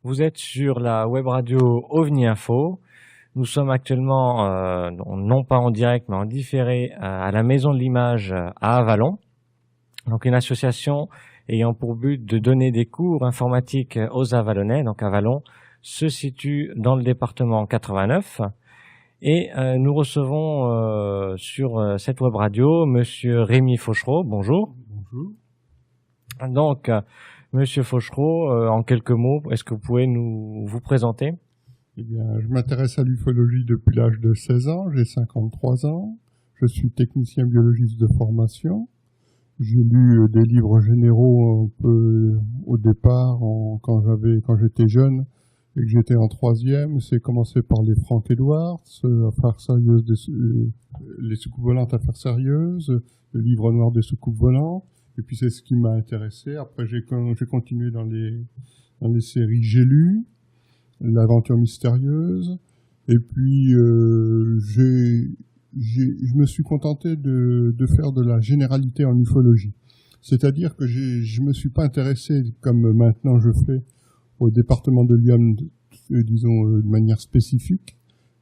Vous êtes sur la web radio OVNI Info. Nous sommes actuellement, non pas en direct, mais en différé à la Maison de l'Image à Avallon. Donc une association ayant pour but de donner des cours informatiques aux Avallonnais. Donc Avallon se situe dans le département 89. Et nous recevons sur cette web radio Monsieur Rémi Fauchereau. Bonjour. Bonjour. Donc, Monsieur Fauchereau, en quelques mots, est-ce que vous pouvez vous présenter? Eh bien, je m'intéresse à l'ufologie depuis l'âge de 16 ans, j'ai 53 ans, je suis technicien biologiste de formation. J'ai lu des livres généraux un peu au départ, quand j'étais jeune et que j'étais en troisième. C'est commencé par les Frank Edwards, Affaires sérieuses, les soucoupes volantes, affaires sérieuses, le livre noir des soucoupes volantes. Et puis c'est ce qui m'a intéressé. Après j'ai continué dans les séries J'ai lu, l'aventure mystérieuse. Et puis je me suis contenté de faire de la généralité en ufologie. C'est-à-dire que je me suis pas intéressé, comme maintenant je fais, au département de Lyon, disons, de manière spécifique,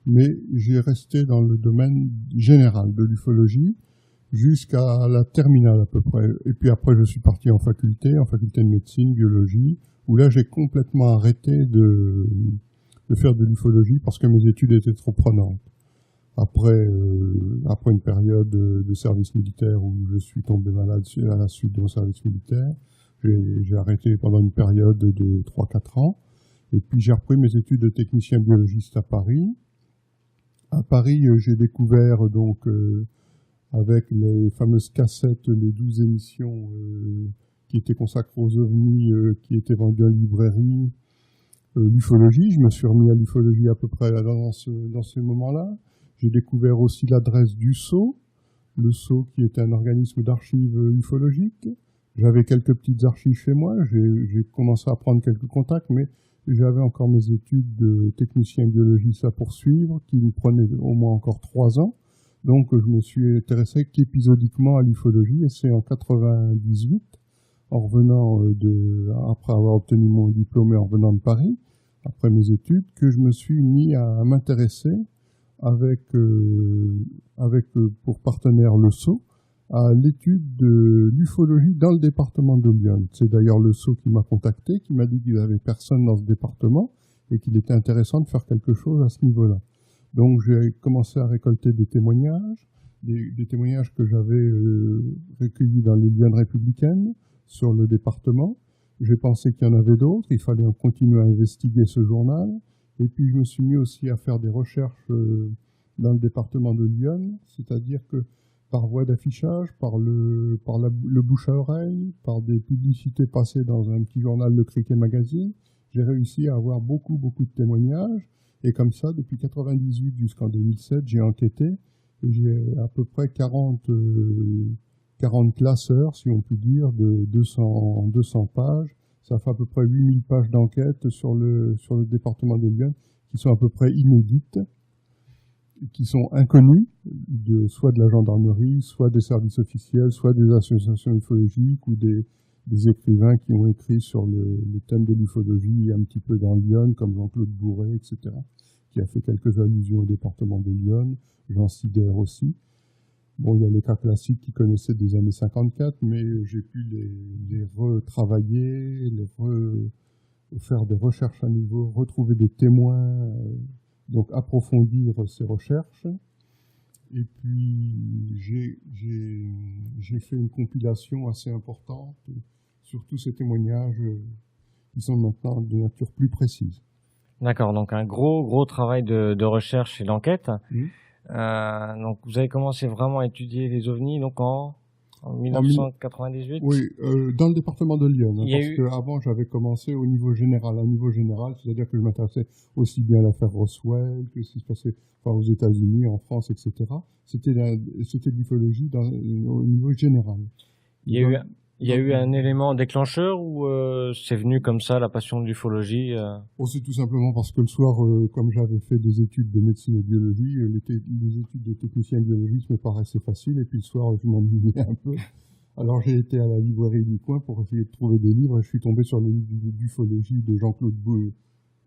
mais j'ai resté dans le domaine général de l'ufologie jusqu'à la terminale à peu près. Et puis après, je suis parti en faculté de médecine, biologie, où là, j'ai complètement arrêté de faire de l'ufologie parce que mes études étaient trop prenantes. Après une période de service militaire où je suis tombé malade à la suite de mon service militaire, j'ai arrêté pendant une période de 3-4 ans. Et puis j'ai repris mes études de technicien biologiste à Paris. À Paris, j'ai découvert donc avec les fameuses cassettes, les 12 émissions qui étaient consacrées aux ovnis, qui étaient vendues en librairie, l'ufologie. Je me suis remis à l'ufologie à peu près dans ces moments-là. J'ai découvert aussi l'adresse du Sceau, le Sceau qui était un organisme d'archives ufologiques. J'avais quelques petites archives chez moi, j'ai commencé à prendre quelques contacts, mais j'avais encore mes études de technicien biologiste à poursuivre, qui me prenaient au moins encore 3 ans. Donc je me suis intéressé qu'épisodiquement à l'ufologie, et c'est en 98, après avoir obtenu mon diplôme et en revenant de Paris, après mes études, que je me suis mis à m'intéresser avec pour partenaire le Sceau, à l'étude de l'ufologie dans le département de Lyon. C'est d'ailleurs le Sceau qui m'a contacté, qui m'a dit qu'il n'y avait personne dans ce département et qu'il était intéressant de faire quelque chose à ce niveau-là. Donc j'ai commencé à récolter des témoignages, des témoignages que j'avais recueillis dans les Lyonnes républicaines sur le département. J'ai pensé qu'il y en avait d'autres, il fallait continuer à investiguer ce journal. Et puis je me suis mis aussi à faire des recherches dans le département de Lyon, c'est-à-dire que par voie d'affichage, par le bouche à oreille, par des publicités passées dans un petit journal, le Cricket Magazine, j'ai réussi à avoir beaucoup de témoignages. Et comme ça, depuis 98 jusqu'en 2007, j'ai enquêté. Et j'ai à peu près 40 classeurs, si on peut dire, de 200 pages. Ça fait à peu près 8000 pages d'enquête sur le département de Lyon, qui sont à peu près inédites, qui sont inconnues, soit de la gendarmerie, soit des services officiels, soit des associations ufologiques ou des écrivains qui ont écrit sur le thème de l'ufologie un petit peu dans Lyon, comme Jean-Claude Bourret, etc., qui a fait quelques allusions au département de Lyon, Jean Sider aussi. Bon, il y a les cas classiques qui connaissaient des années 54, mais j'ai pu les retravailler, faire des recherches à nouveau, retrouver des témoins, donc approfondir ces recherches. Et puis j'ai fait une compilation assez importante sur tous ces témoignages qui sont maintenant de nature plus précise. D'accord, donc un gros travail de recherche et d'enquête. Mmh. Donc vous avez commencé vraiment à étudier les ovnis donc en 1998. Oui, dans le département de Lyon, parce qu'avant j'avais commencé au niveau général, c'est-à-dire que je m'intéressais aussi bien à l'affaire Roswell que ce qui se passait aux États-Unis, en France, etc. C'était de l'ufologie au niveau général. Il y a eu un élément déclencheur ou c'est venu comme ça, la passion de l'ufologie C'est tout simplement parce que le soir, comme j'avais fait des études de médecine et de biologie, les études de technicien biologiste me paraissaient faciles, et puis le soir, je m'ennuyais un peu. Alors j'ai été à la librairie du coin pour essayer de trouver des livres, et je suis tombé sur le livre d'ufologie de Jean-Claude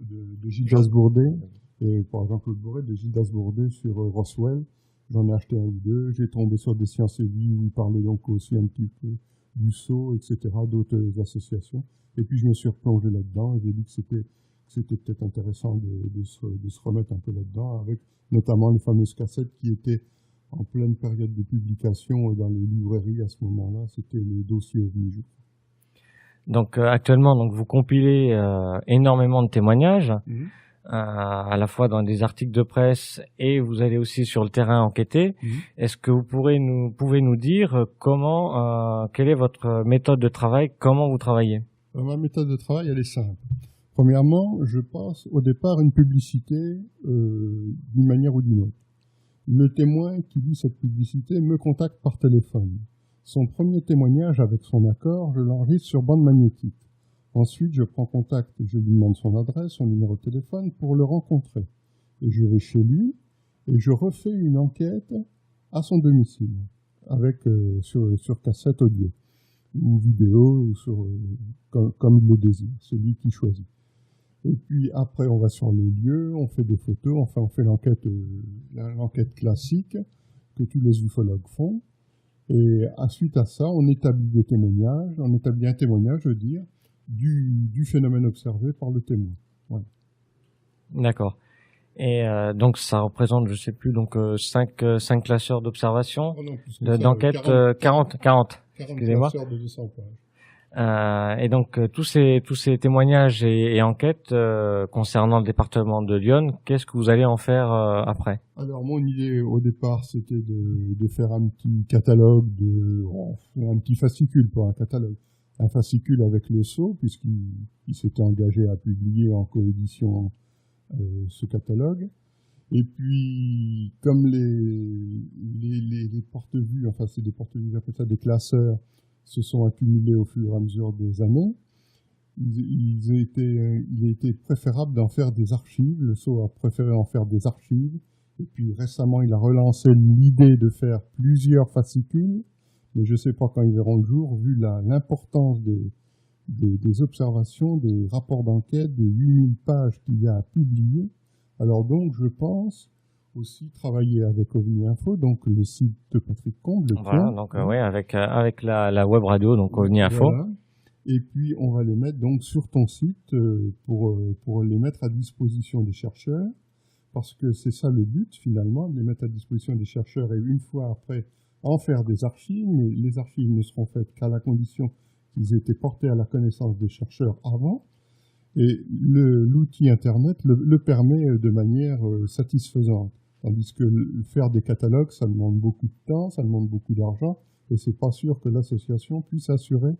de Gildas Bourdet, et par exemple Claude Bourret, de Gildas Bourdet sur Roswell. J'en ai acheté un ou deux. J'ai tombé sur des Sciences et Vie où il parlait donc aussi un petit peu du SO, etc., d'autres associations. Et puis je me suis replongé là-dedans et j'ai dit que c'était peut-être intéressant de se remettre un peu là-dedans, avec notamment les fameuses cassettes qui étaient en pleine période de publication dans les librairies à ce moment-là. C'était le dossier OVNI. Donc actuellement, donc vous compilez énormément de témoignages, à la fois dans des articles de presse et vous allez aussi sur le terrain enquêter. Est-ce que vous pouvez nous dire quelle est votre méthode de travail, comment vous travaillez? Ma méthode de travail, elle est simple. Premièrement, je passe au départ une publicité d'une manière ou d'une autre. Le témoin qui lit cette publicité me contacte par téléphone. Son premier témoignage, avec son accord, je l'enregistre sur bande magnétique. Ensuite, je prends contact, je lui demande son adresse, son numéro de téléphone pour le rencontrer. Et je vais chez lui et je refais une enquête à son domicile, avec sur cassette audio ou vidéo, ou comme il le désire, celui qui choisit. Et puis après, on va sur les lieux, on fait des photos, enfin on fait l'enquête classique que tous les ufologues font. Et suite à ça, on établit des témoignages, on établit un témoignage, je veux dire, du phénomène observé par le témoin. Voilà. D'accord. Et donc ça représente, je sais plus, donc 5 classeurs d'observation, d'enquête, 40. Excusez-moi. Classeurs de 200 pages. Et donc tous ces témoignages et enquêtes concernant le département de Lyon, qu'est-ce que vous allez en faire après? Alors mon idée au départ, c'était de faire un petit catalogue, un petit fascicule pour un catalogue, un fascicule avec le SO, puisqu'il s'était engagé à publier en coédition ce catalogue. Et puis comme les porte-vues, enfin c'est des porte-vues, j'appelle ça des classeurs, se sont accumulés au fur et à mesure des années, il a été préférable d'en faire des archives. Le SO a préféré en faire des archives. Et puis récemment, il a relancé l'idée de faire plusieurs fascicules. Mais je ne sais pas quand ils verront le jour, vu l'importance des observations, des rapports d'enquête, des 8000 pages qu'il y a à publier. Alors donc, je pense aussi travailler avec OVNI Info, donc le site de Patrick Combe. Voilà, donc oui, avec la web radio, donc OVNI Info. Voilà. Et puis on va les mettre donc sur ton site pour les mettre à disposition des chercheurs, parce que c'est ça le but finalement, de les mettre à disposition des chercheurs et une fois après en faire des archives. Mais les archives ne seront faites qu'à la condition qu'ils aient été portés à la connaissance des chercheurs avant. Et l'outil Internet le permet de manière satisfaisante. Tandis que faire des catalogues, ça demande beaucoup de temps, ça demande beaucoup d'argent, et c'est pas sûr que l'association puisse assurer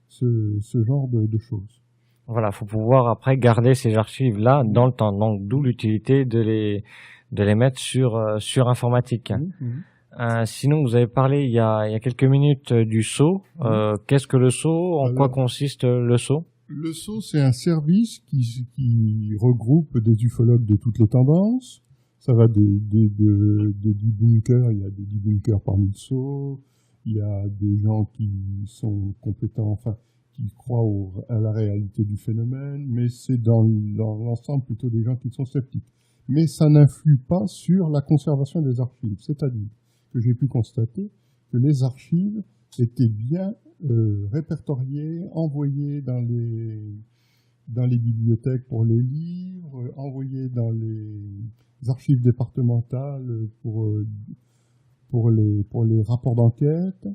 ce genre de choses. Voilà, faut pouvoir après garder ces archives-là dans le temps. Donc, d'où l'utilité de les mettre sur informatique. Sinon, vous avez parlé il y a quelques minutes du SO. Qu'est-ce que le SO? En quoi consiste le SO? Le SO, c'est un service qui regroupe des ufologues de toutes les tendances. Ça va des debunkers, il y a des debunkers parmi le SO, il y a des gens qui sont compétents, enfin, qui croient à la réalité du phénomène, mais c'est dans l'ensemble plutôt des gens qui sont sceptiques. Mais ça n'influe pas sur la conservation des archives, c'est-à-dire que j'ai pu constater que les archives étaient bien répertoriées, envoyées dans les bibliothèques pour les livres, envoyées dans les archives départementales pour les rapports d'enquête.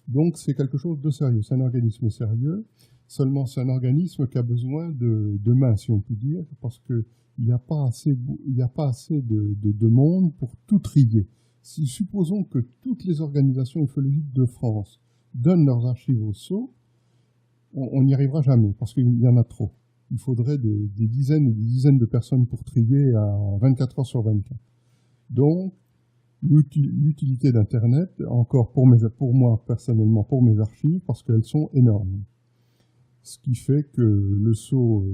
Donc c'est quelque chose de sérieux, c'est un organisme sérieux, seulement c'est un organisme qui a besoin de mains, si on peut dire, parce que il n'y a pas assez de monde pour tout trier. Si supposons que toutes les organisations ufologiques de France donnent leurs archives au SO, on n'y arrivera jamais, parce qu'il y en a trop. Il faudrait des dizaines et des dizaines de personnes pour trier à 24 heures sur 24. Donc, l'utilité d'Internet, encore pour moi personnellement, pour mes archives, parce qu'elles sont énormes. Ce qui fait que le SO,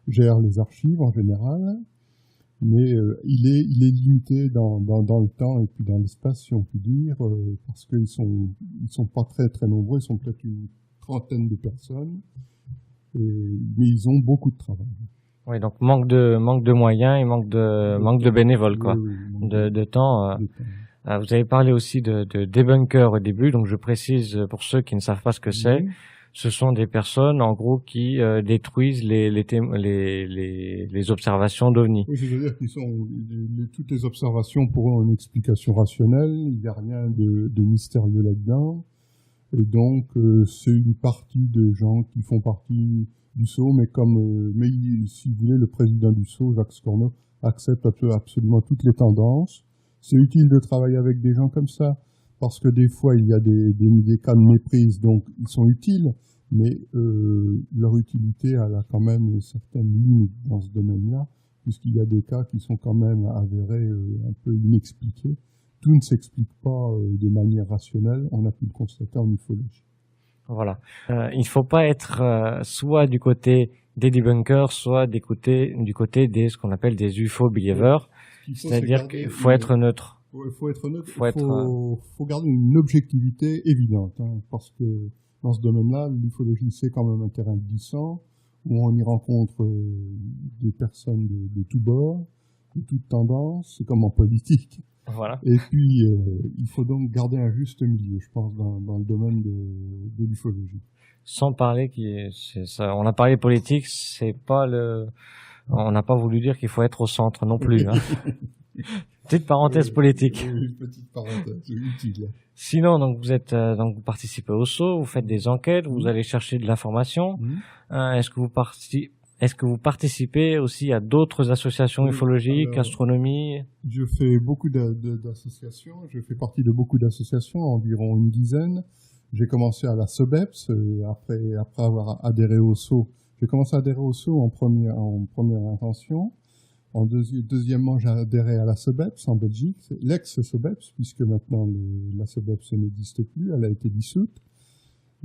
gère les archives en général, mais il est limité dans le temps et puis dans l'espace, si on peut dire, parce qu'ils sont pas très très nombreux, ils sont peut-être une trentaine de personnes, mais ils ont beaucoup de travail. Oui, donc manque de moyens et manque de bénévoles, quoi, de temps. Vous avez parlé aussi de debunker au début, donc je précise pour ceux qui ne savent pas ce que c'est. Ce sont des personnes, en gros, qui détruisent les observations d'OVNI. Oui, c'est-à-dire qu'ils toutes les observations pour eux ont une explication rationnelle. Il n'y a rien de mystérieux là-dedans. Et donc, c'est une partie de gens qui font partie du SSO, mais si vous voulez, le président du SSO, Jacques Scorno, accepte absolument toutes les tendances. C'est utile de travailler avec des gens comme ça, parce que des fois, il y a des cas de méprise, donc ils sont utiles, mais leur utilité, elle a quand même certaines limites dans ce domaine-là, puisqu'il y a des cas qui sont quand même avérés un peu inexpliqués. Tout ne s'explique pas de manière rationnelle, on a pu le constater en ufologie. Voilà. Il ne faut pas être soit du côté des debunkers, soit du côté des ce qu'on appelle des UFO believers. C'est-à-dire qu'il faut être neutre. Il faut être neutre. Il faut garder une objectivité évidente, hein, parce que dans ce domaine-là, l'ufologie, c'est quand même un terrain glissant, où on y rencontre des personnes de tous bords, de toutes tendances, c'est comme en politique. Voilà. Et puis, il faut donc garder un juste milieu, je pense, dans le domaine de l'ufologie. Sans parler on a parlé politique, on n'a pas voulu dire qu'il faut être au centre non plus, hein. Petite parenthèse politique. Oui, une petite parenthèse, utile. Sinon, donc vous participez au SSO, vous faites des enquêtes, vous allez chercher de l'information. Est-ce que vous participez aussi à d'autres associations ufologiques, astronomie? Je fais beaucoup d'associations. Je fais partie de beaucoup d'associations, environ une dizaine. J'ai commencé à la SOBEPS, après avoir adhéré au SSO. J'ai commencé à adhérer au SSO en première intention. Deuxièmement, j'ai adhéré à la SOBEPS en Belgique, l'ex-SOBEPS, puisque maintenant la SOBEPS n'existe plus, elle a été dissoute.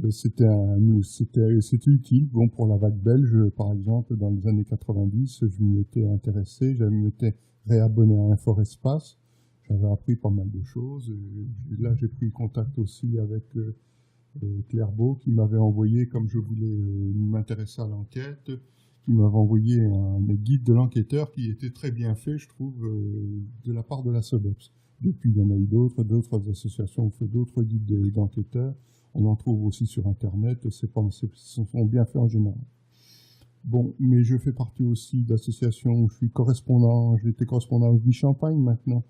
C'était utile. Bon, pour la vague belge, par exemple, dans les années 90, je m'y étais intéressé, je m'y étais réabonné à Inforespace. J'avais appris pas mal de choses. Et là, j'ai pris contact aussi avec Claire Beau, qui m'avait envoyé, comme je voulais m'intéresser à l'enquête, qui m'avait envoyé un guide de l'enquêteur qui était très bien fait, je trouve, de la part de la SOBEPS. Depuis, il y en a eu d'autres associations ont fait d'autres guides d'enquêteurs. On en trouve aussi sur Internet, sont bien faits en général. Bon, mais je fais partie aussi d'associations où je suis correspondant, j'étais correspondant au Mi-Champagne maintenant.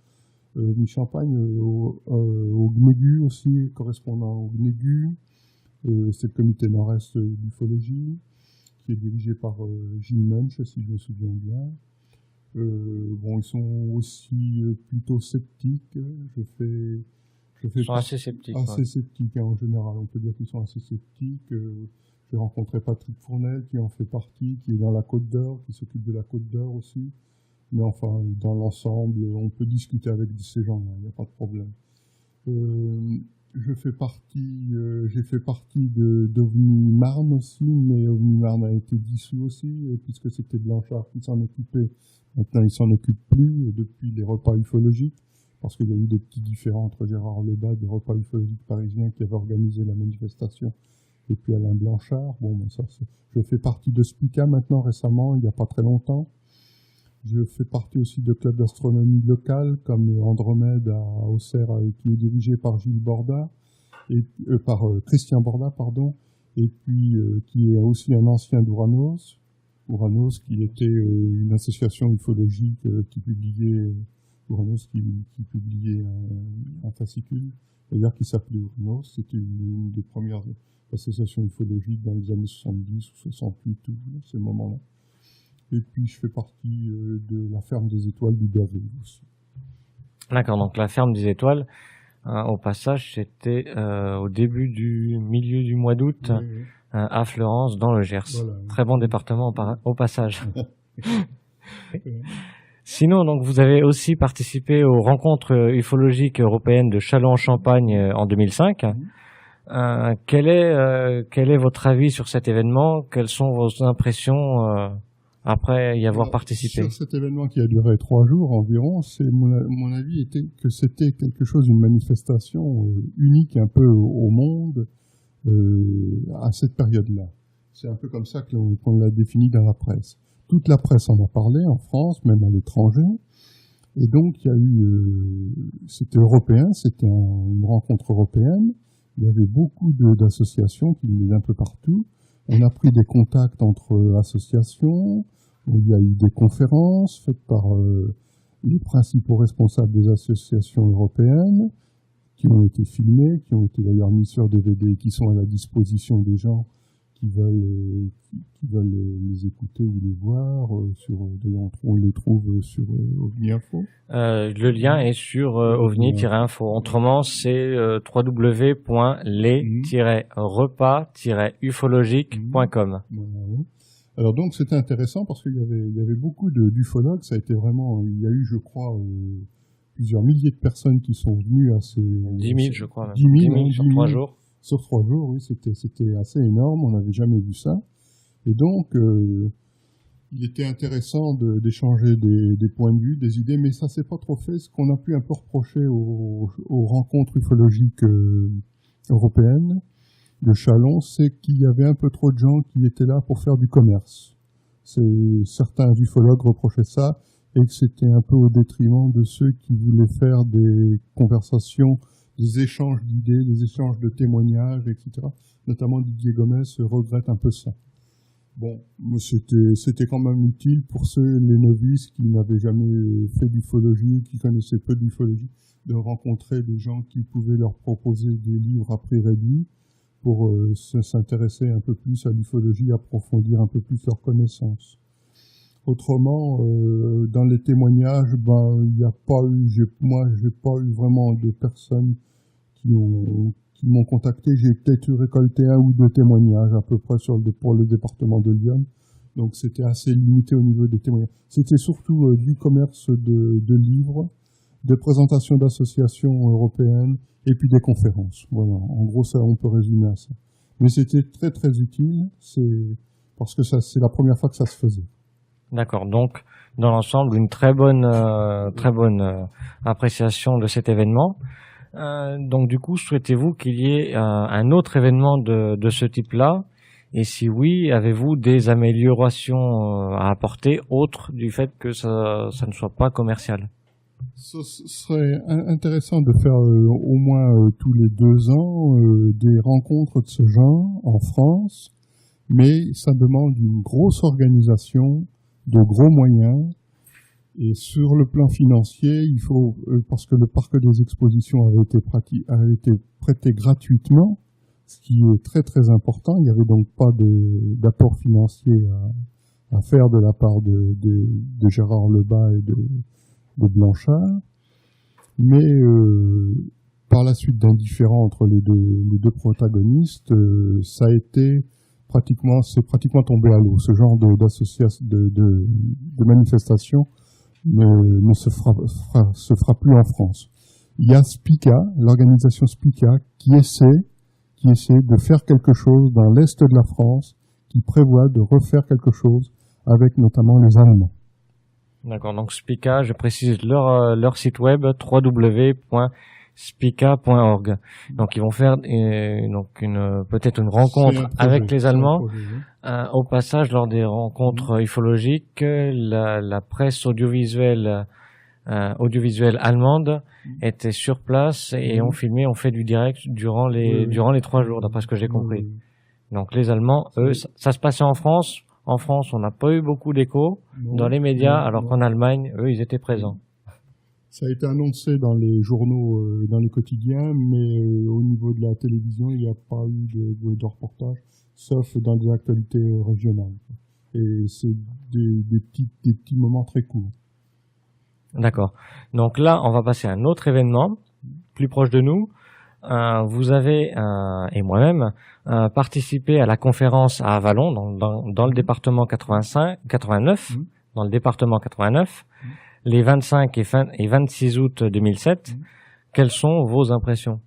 Mi-Champagne, au GNEGU aussi, correspondant au GNEGU. C'est le comité nord-est d'ufologie, qui est dirigé par Gilles Munch, si je me souviens bien. Bon, ils sont aussi plutôt sceptiques. Ils sont assez sceptiques. Assez sceptiques, hein, en général. On peut dire qu'ils sont assez sceptiques. J'ai rencontré Patrick Fournel, qui en fait partie, qui est dans la Côte d'Or, qui s'occupe de la Côte d'Or aussi. Mais enfin, dans l'ensemble, on peut discuter avec ces gens-là, il n'y a pas de problème. J'ai fait partie d'OVNI Marne aussi, mais OVNI Marne a été dissous aussi, puisque c'était Blanchard qui s'en occupait. Maintenant, il s'en occupe plus, depuis les repas ufologiques, parce qu'il y a eu des petits différends entre Gérard Lebas, des repas ufologiques parisiens qui avaient organisé la manifestation, et puis Alain Blanchard. Bon, ben ça, je fais partie de Spica maintenant, récemment, il n'y a pas très longtemps. Je fais partie aussi de clubs d'astronomie locales, comme Andromède à Auxerre, qui est dirigé par Gilles Borda, par Christian Borda, pardon, et puis qui est aussi un ancien d'Ouranos, qui était une association ufologique qui publiait Ouranos, qui publiait un fascicule, d'ailleurs qui s'appelait Ouranos. C'était une des premières associations ufologiques dans les années 70 ou 68, tout ces moments-là. Et puis, je fais partie de la ferme des étoiles d'Iberville aussi. D'accord, donc la ferme des étoiles, au passage, c'était au milieu du mois d'août, oui. À Fleurance, dans le Gers. Voilà, oui. Très bon département au passage. Sinon, donc, vous avez aussi participé aux rencontres ufologiques européennes de Châlons-en-Champagne en 2005. Quel est votre avis sur cet événement? Quelles sont vos impressions après y avoir participé? Sur cet événement qui a duré 3 jours environ, mon avis était que c'était quelque chose, une manifestation unique un peu au monde à cette période-là. C'est un peu comme ça qu'on l'a défini dans la presse. toute la presse en a parlé, en France, même à l'étranger. Et donc, il y a eu, c'était européen, c'était une rencontre européenne. Il y avait beaucoup d'associations qui venaient d'un peu partout. On a pris des contacts entre associations. Il y a eu des conférences faites par les principaux responsables des associations européennes, qui ont été filmées, qui ont été d'ailleurs mises sur DVD et qui sont à la disposition des gens qui veulent les écouter ou les voir. D'ailleurs, on les trouve sur OVNI Info. Le lien est sur ovni-info. Autrement, c'est www.les-repas-ufologiques.com. Alors donc, c'était intéressant parce qu'il y avait beaucoup d'ufologues. Ça a été vraiment, il y a eu, je crois, plusieurs milliers de personnes qui sont venues à ces... 10 000, je crois. Même. 10 000 sur 3 jours. Sur 3 jours, oui, c'était assez énorme. On n'avait jamais vu ça. Et donc, il était intéressant d'échanger des points de vue, des idées, mais ça s'est pas trop fait. Ce qu'on a pu un peu reprocher aux rencontres ufologiques européennes de Chalon, c'est qu'il y avait un peu trop de gens qui étaient là pour faire du commerce. Certains ufologues reprochaient ça, et que c'était un peu au détriment de ceux qui voulaient faire des conversations, des échanges d'idées, des échanges de témoignages, etc. Notamment Didier Gomez regrette un peu ça. Bon, c'était quand même utile pour les novices qui n'avaient jamais fait d'ufologie, qui connaissaient peu d'ufologie, de rencontrer des gens qui pouvaient leur proposer des livres à prix réduit pour s'intéresser un peu plus à l'ufologie, approfondir un peu plus leurs connaissances. Autrement, dans les témoignages, il n'y a pas eu, moi, j'ai pas eu vraiment de personnes qui m'ont contacté. J'ai peut-être récolté 1 ou 2 témoignages à peu près pour le département de Lyon. Donc c'était assez limité au niveau des témoignages. C'était surtout du commerce de livres, des présentations d'associations européennes et puis des conférences. Voilà. En gros, ça, on peut résumer à ça. Mais c'était très très utile. Parce que c'est la première fois que ça se faisait. D'accord. Donc, dans l'ensemble, une très bonne appréciation de cet événement. Donc, du coup, souhaitez-vous qu'il y ait un autre événement de ce type-là? Et si oui, avez-vous des améliorations à apporter, autres du fait que ça ne soit pas commercial? Ce serait intéressant de faire au moins tous les 2 ans des rencontres de ce genre en France, mais ça demande une grosse organisation, de gros moyens, et sur le plan financier, il faut parce que le parc des expositions avait été prêté gratuitement, ce qui est très très important. Il n'y avait donc pas d'apport financier à faire de la part de Gérard Lebas et de Blanchard, mais par la suite d'un différend entre les deux protagonistes, c'est pratiquement tombé à l'eau. Ce genre de manifestation ne se fera plus en France. Il y a Spica, l'organisation Spica, qui essaie de faire quelque chose dans l'est de la France, qui prévoit de refaire quelque chose avec notamment les Allemands. D'accord, donc Spica, je précise leur site web www.spica.org. Donc ils vont faire peut-être une rencontre avec les Allemands. Au passage, lors des rencontres ufologiques, la presse audiovisuelle allemande était sur place et ont fait du direct durant les 3 jours, d'après ce que j'ai compris. Donc les Allemands, eux, ça se passait en France. En France, on n'a pas eu beaucoup d'écho dans les médias, alors qu'en Allemagne, eux, ils étaient présents. Ça a été annoncé dans les journaux, dans les quotidiens, mais au niveau de la télévision, il n'y a pas eu de reportage, sauf dans des actualités régionales. Et c'est des petits moments très courts. D'accord. Donc là, on va passer à un autre événement, plus proche de nous. Vous avez, et moi-même, participé à la conférence à Avallon, dans le département 89, dans le département 89, les 25 et 26 août 2007. Quelles sont vos impressions?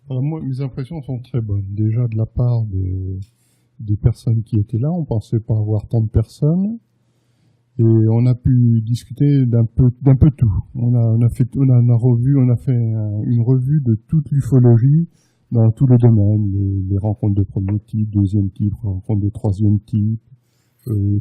Alors moi, mes impressions sont très bonnes. Déjà de la part des personnes qui étaient là, on pensait pas avoir tant de personnes. Et on a pu discuter d'un peu tout. On a fait une revue de toute l'ufologie dans tous les domaines, les rencontres de premier type, deuxième type, rencontres de troisième type,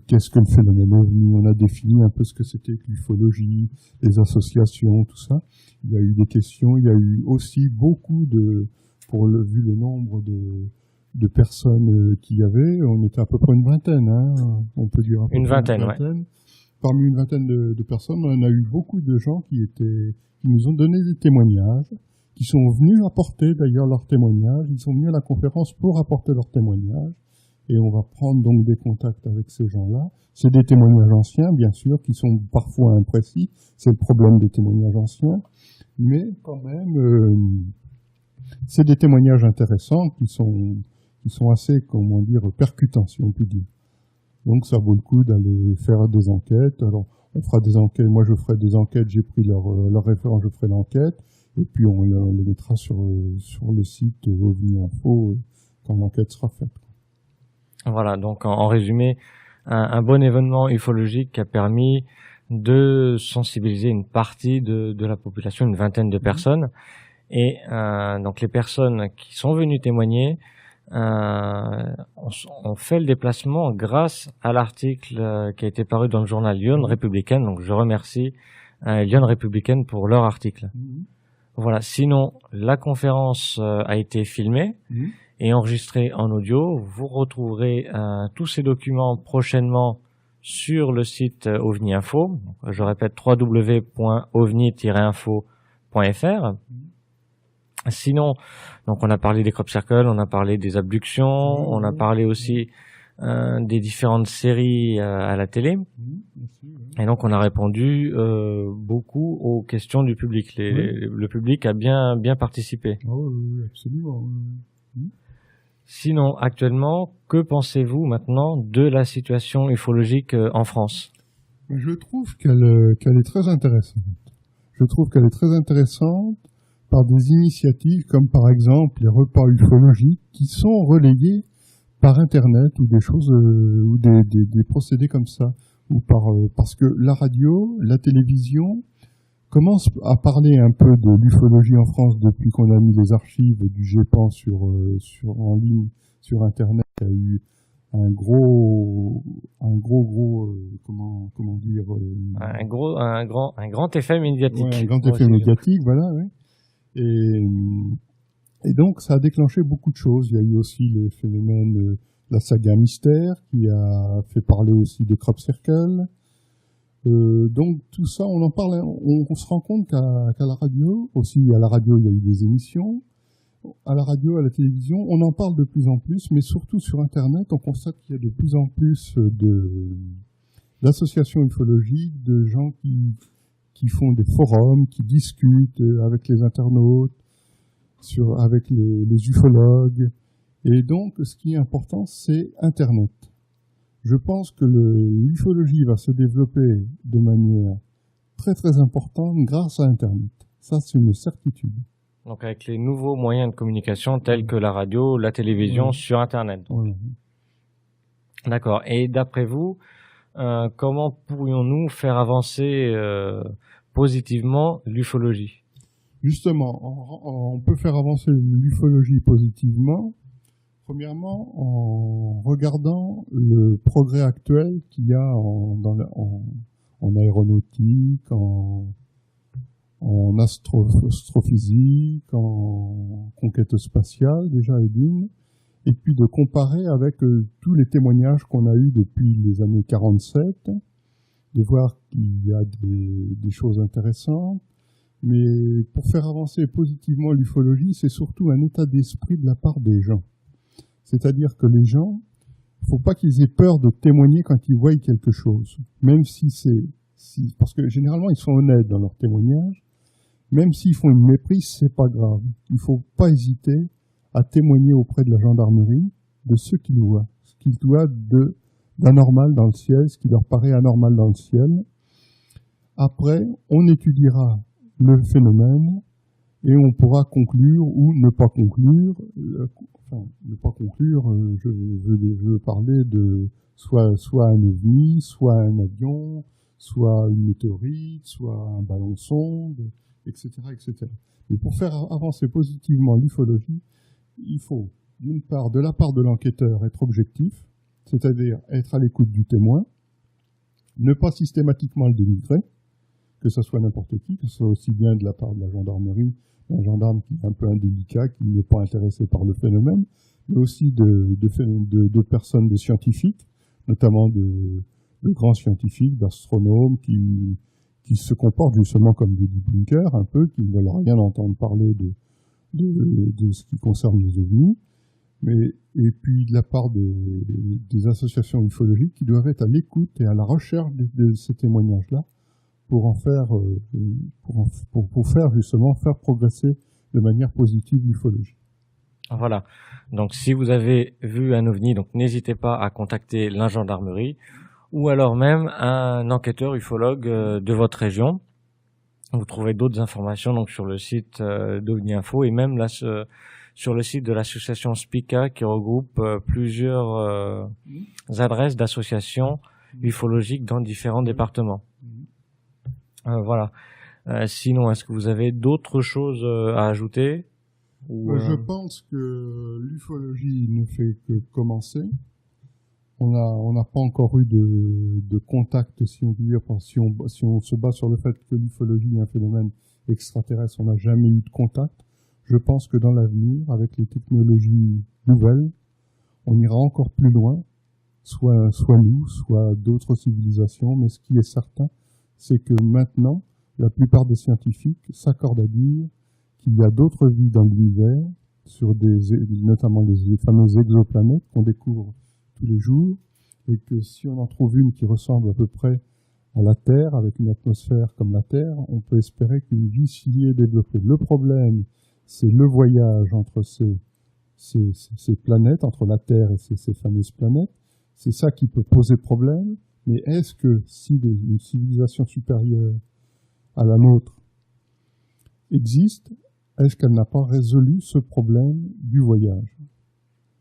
qu'est-ce que le phénomène OVNI. On a défini un peu ce que c'était que l'ufologie, les associations, tout ça. Il y a eu des questions, il y a eu aussi beaucoup de, vu le nombre de personnes qu'il y avait, on était à peu près une vingtaine, hein, on peut dire à peu près une vingtaine. Ouais. Parmi une vingtaine de personnes, on a eu beaucoup de gens qui nous ont donné des témoignages, qui sont venus apporter d'ailleurs leurs témoignages. Ils sont venus à la conférence pour apporter leurs témoignages. Et on va prendre donc des contacts avec ces gens-là. C'est des témoignages anciens, bien sûr, qui sont parfois imprécis. C'est le problème des témoignages anciens. Mais quand même, c'est des témoignages intéressants qui sont assez, comment dire, percutants, si on peut dire. Donc ça vaut le coup d'aller faire des enquêtes. Alors on fera des enquêtes, moi je ferai des enquêtes, j'ai pris leur référence, je ferai l'enquête, et puis on le mettra sur le site OVNI Info quand l'enquête sera faite. Voilà, donc en résumé, un bon événement ufologique qui a permis de sensibiliser une partie de la population, une vingtaine de personnes. Et donc les personnes qui sont venues témoigner ont fait le déplacement grâce à l'article qui a été paru dans le journal Lyon Républicaine. Donc je remercie Lyon Républicaine pour leur article. Voilà. Sinon, la conférence a été filmée et enregistrée en audio. Vous retrouverez tous ces documents prochainement sur le site OVNI Info. Je répète, www.ovni-info.fr. Sinon, donc on a parlé des crop circles, on a parlé des abductions, on a parlé aussi des différentes séries à la télé. Et donc on a répondu beaucoup aux questions du public. Le public a bien participé. Oui, absolument. Sinon, actuellement, que pensez-vous maintenant de la situation ufologique en France? Je trouve qu'elle est très intéressante. Je trouve qu'elle est très intéressante par des initiatives comme par exemple les repas ufologiques qui sont relayés par Internet ou des choses ou des procédés comme ça, ou parce que la radio, la télévision commence à parler un peu de l'ufologie en France depuis qu'on a mis les archives du GEPAN en ligne sur Internet. Il y a eu un gros comment dire un grand effet médiatique. Ouais, un grand effet médiatique, voilà. Ouais. Et donc ça a déclenché beaucoup de choses. Il y a eu aussi le phénomène la saga Mystère qui a fait parler aussi des crop circles. Donc tout ça, on en parle, on se rend compte qu'à la radio, aussi à la radio il y a eu des émissions, à la radio, à la télévision, on en parle de plus en plus, mais surtout sur Internet, on constate qu'il y a de plus en plus d'associations ufologiques, de gens qui font des forums, qui discutent avec les internautes, avec les ufologues. Et donc, ce qui est important, c'est Internet. Je pense que l'ufologie va se développer de manière très très importante grâce à Internet. Ça, c'est une certitude. Donc avec les nouveaux moyens de communication tels que la radio, la télévision, sur Internet. D'accord. Et d'après vous, comment pourrions-nous faire avancer positivement l'ufologie? Justement, on peut faire avancer l'ufologie positivement. Premièrement, en regardant le progrès actuel qu'il y a en aéronautique, en astrophysique, en conquête spatiale, déjà et d'une, et puis de comparer avec tous les témoignages qu'on a eus depuis les années 47, de voir qu'il y a des choses intéressantes. Mais pour faire avancer positivement l'ufologie, c'est surtout un état d'esprit de la part des gens. C'est-à-dire que les gens, faut pas qu'ils aient peur de témoigner quand ils voient quelque chose. Même parce que généralement ils sont honnêtes dans leur témoignage, même s'ils font une méprise, c'est pas grave. Il faut pas hésiter à témoigner auprès de la gendarmerie de ce qu'ils voient. Ce qu'ils voient d'anormal dans le ciel, ce qui leur paraît anormal dans le ciel. Après, on étudiera le phénomène et on pourra conclure ou ne pas conclure. Ne pas conclure, je veux parler de soit un ovni, soit un avion, soit une météorite, soit un ballon sonde, etc., etc. Et pour faire avancer positivement l'ufologie, il faut, d'une part, de la part de l'enquêteur, être objectif, c'est-à-dire être à l'écoute du témoin, ne pas systématiquement le délivrer, que ce soit n'importe qui, que ce soit aussi bien de la part de la gendarmerie, un gendarme qui est un peu indélicat, qui n'est pas intéressé par le phénomène, mais aussi de personnes, de scientifiques, notamment de grands scientifiques, d'astronomes, qui se comportent justement comme des debunkers, un peu, qui ne veulent rien entendre parler de ce qui concerne les ovnis, et puis de la part des associations ufologiques qui doivent être à l'écoute et à la recherche de ces témoignages-là pour faire justement faire progresser de manière positive l'ufologie. Voilà. Donc si vous avez vu un ovni, donc n'hésitez pas à contacter la gendarmerie ou alors même un enquêteur ufologue de votre région. Vous trouvez d'autres informations donc sur le site d'OVNI Info et même là sur le site de l'association SPICA qui regroupe plusieurs adresses d'associations ufologiques dans différents départements. Voilà. Sinon, est-ce que vous avez d'autres choses à ajouter Je pense que l'ufologie ne fait que commencer. On n'a pas encore eu de contact, si on veut dire, si on se base sur le fait que l'ufologie est un phénomène extraterrestre, on n'a jamais eu de contact. Je pense que dans l'avenir, avec les technologies nouvelles, on ira encore plus loin, soit nous, soit d'autres civilisations, mais ce qui est certain, c'est que maintenant, la plupart des scientifiques s'accordent à dire qu'il y a d'autres vies dans l'univers, notamment les fameuses exoplanètes qu'on découvre tous les jours, et que si on en trouve une qui ressemble à peu près à la Terre, avec une atmosphère comme la Terre, on peut espérer qu'une vie s'y est développée. Le problème, c'est le voyage entre ces planètes, entre la Terre et ces fameuses planètes. C'est ça qui peut poser problème. Mais est-ce que si une civilisation supérieure à la nôtre existe, est-ce qu'elle n'a pas résolu ce problème du voyage?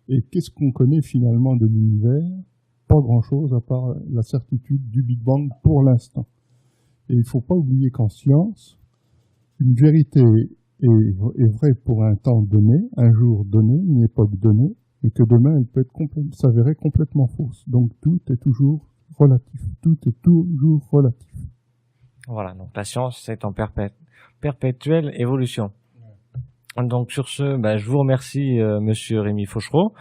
Et qu'est-ce qu'on connaît finalement de l'univers? Pas grand-chose à part la certitude du Big Bang pour l'instant. Et il ne faut pas oublier qu'en science, une vérité est vraie pour un temps donné, un jour donné, une époque donnée, et que demain elle peut s'avérer complètement fausse. Donc tout est toujours relatif. Tout est toujours relatif. Voilà, donc la science c'est en perpétuelle évolution. Donc sur ce, je vous remercie Monsieur Rémi Fauchereau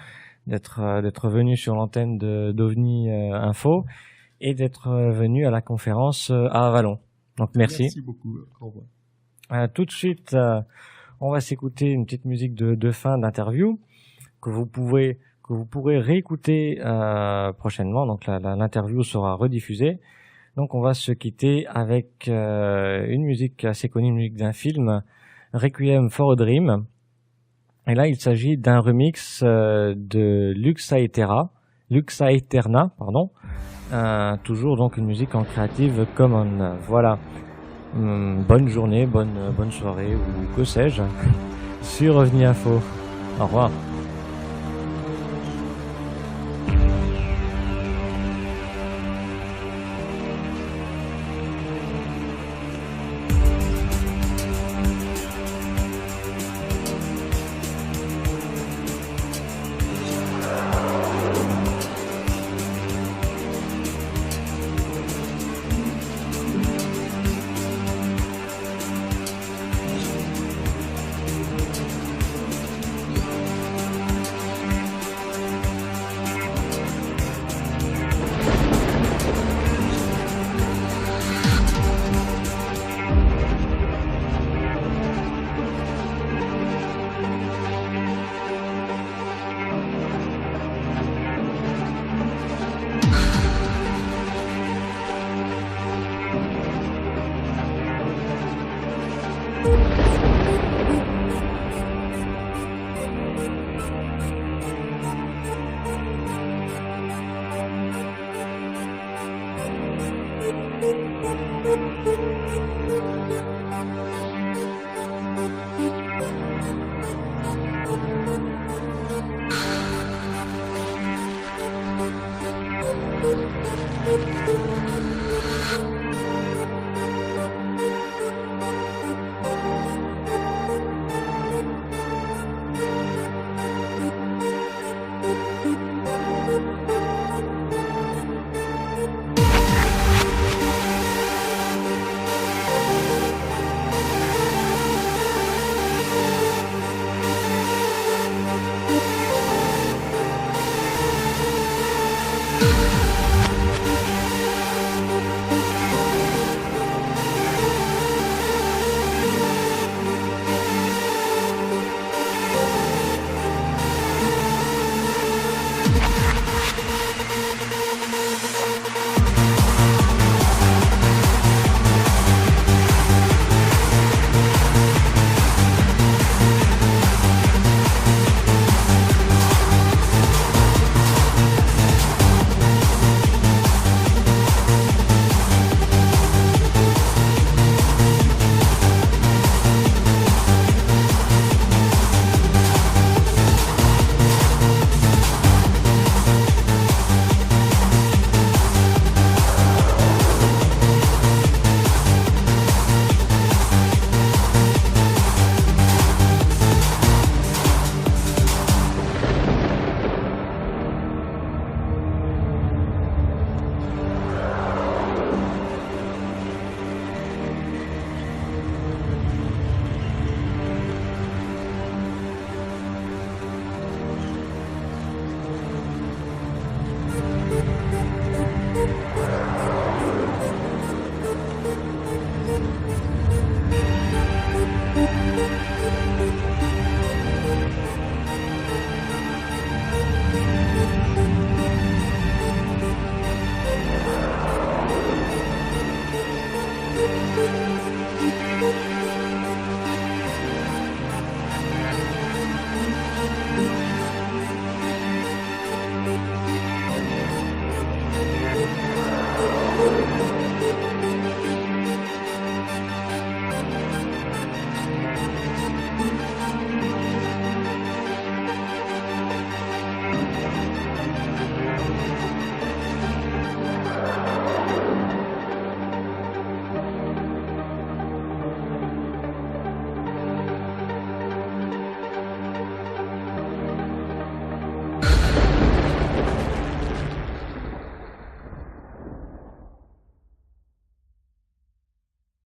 d'être venu sur l'antenne d'OVNI Info et d'être venu à la conférence à Avallon. Donc merci. Merci beaucoup. Au revoir. Tout de suite, on va s'écouter une petite musique de fin d'interview que vous pourrez réécouter prochainement. Donc l'interview sera rediffusée. Donc on va se quitter avec une musique assez connue, une musique d'un film, Requiem for a Dream. Et là, il s'agit d'un remix de Luxa Eterna, toujours donc une musique en Creative Commons. Voilà. Bonne journée, bonne soirée ou que sais-je sur OVNI Info. Au revoir.